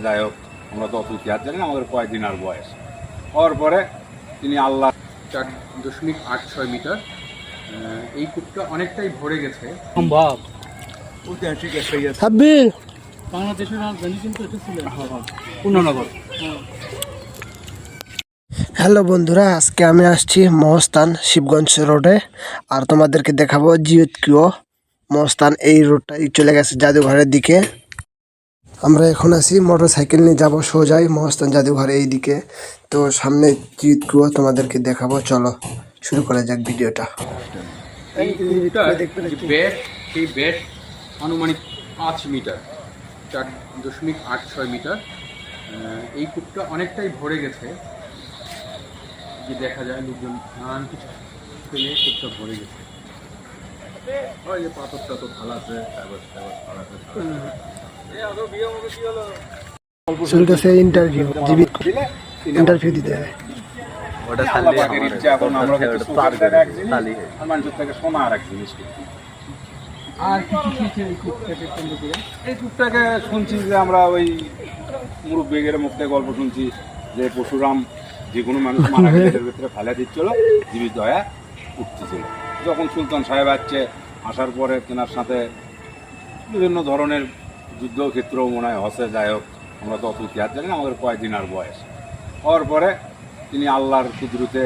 যাই হোক, আমরা তো অত ইতিহাস জানি না, আমাদের কয়েকদিন আর বয়স হওয়ার পরে তিনি আল্লাহ 4.86 মিটার। এই কূপটা অনেকটাই ভরে গেছে। সম্ভব সাব্বির বাংলাদেশের রাজধানী কিন্তু এটা ছিল পূর্ণনগর। হ্যালো বন্ধুরা, আজকে আমি আসছি মহস্থান শিবগঞ্জ রোডে। আর তোমাদেরকে দেখাবো জিউৎকুয়ো মহস্থান। এই রোডটাই চলে গেছে জাদুঘরের দিকে। আমরা এখন আছি মোটর সাইকেল নিয়ে যাবো সোজাই মহস্থান জাদুঘর এই দিকে। তো সামনে জিউৎকুয়ো তোমাদেরকে দেখাবো, চলো শুরু করা যাক ভিডিওটা। এই কূপটার যে ব্যাস, সেই ব্যাস আনুমানিক 5 মিটার, 4.86 মিটার। এই কূপটা অনেকটাই ভরে গেছে, যে দেখা যায় লোকজন নানান কিছু ফেলে কূপটা ভরে গেছে। ওই যে পাথরটা তো ফালাতে চলতেছে ইন্টারভিউ, ইন্টারভিউ দিতে হয়। আর কিছু খেয়েছে এই কূপটাকে কেন্দ্র করে। এই কূপটাকে শুনছি যে আমরা ওই মুরব্বীদের মুখ থেকে গল্প শুনছি যে পরশুরাম যে কোনো মানুষ মারা গেলে এর ভিতরে ফেলে দিচ্ছিল, জীবিত হয়ে উঠতেছিল। যখন সুলতান সাহেব আসার পরে তেনার সাথে বিভিন্ন ধরনের যুদ্ধক্ষেত্রও মনে হয় হসে। যাই হোক, আমরা তো অত ইতিহাস জানি না, আমাদের কয়েকদিন আর বয়স হওয়ার পরে তিনি আল্লাহর কুদরতে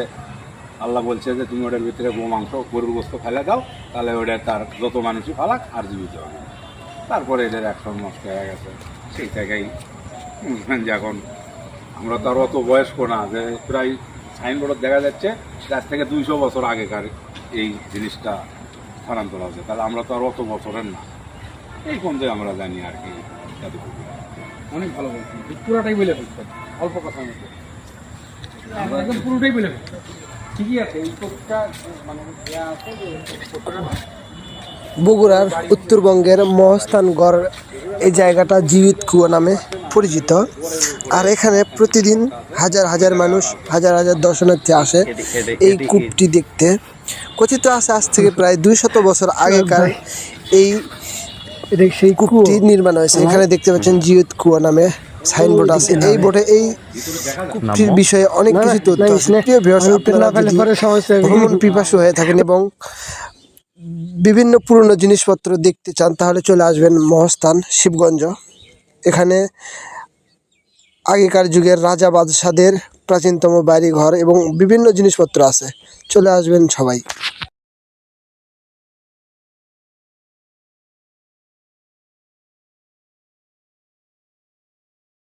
আল্লাহ বলছে যে তুমি ওটার ভিতরে গোমাংস গরুর গোস্ত ফেলে দাও, তাহলে ওটা তার যত মানুষই ফালাক আর জীবিত হবে। তারপরে এদের অ্যাকশন নষ্ট হয়ে গেছে। সেই জায়গায় যে এখন আমরা তো আর অত বয়স্ক না, যে প্রায় সাইনবোর্ড দেখা যাচ্ছে আজ থেকে 200 বছর আগেকার এই জিনিসটা স্থানান্তর আছে। তাহলে আমরা তো আর অত বছরের না, এই কোন যে আমরা জানি আর কি। অনেক ভালো বলছেন, পুরোটাই বলে ফেলতেন অল্প কথার মধ্যে, একদম পুরোটাই বলে ফেলতেন। ঠিকই আছে, এই কূপটা মানে আছে যে বগুড়ার উত্তরবঙ্গের মহস্থানগড় এই জায়গাটা জিউৎকুয়ো নামে পরিচিত। আর এখানে প্রতিদিন হাজার হাজার মানুষ, হাজার হাজার দর্শনার্থী আসে এই কূপটি দেখতে। কথিত আছে আজ থেকে প্রায় 200 বছর আগেকার এই সেই কূপটি নির্মাণ হয়েছে। এখানে দেখতে পাচ্ছেন জিউৎকুয়ো নামে সাইনবোর্ড আছে। এই বোর্ডে এই কূপটির বিষয়ে অনেক কিছু তথ্য আছে। প্রিয় ভিউয়ার্স, আপনারা যদি ভ্রমণ পিপাসু হয়ে থাকেন এবং বিভিন্ন পুরনো জিনিসপত্র দেখতে চান, তাহলে চলে আসবেন মহস্থান শিবগঞ্জ। এখানে আগেকার যুগের রাজা বাদশাদের প্রাচীনতম বাড়িঘর এবং বিভিন্ন জিনিসপত্র আছে। চলে আসবেন সবাই।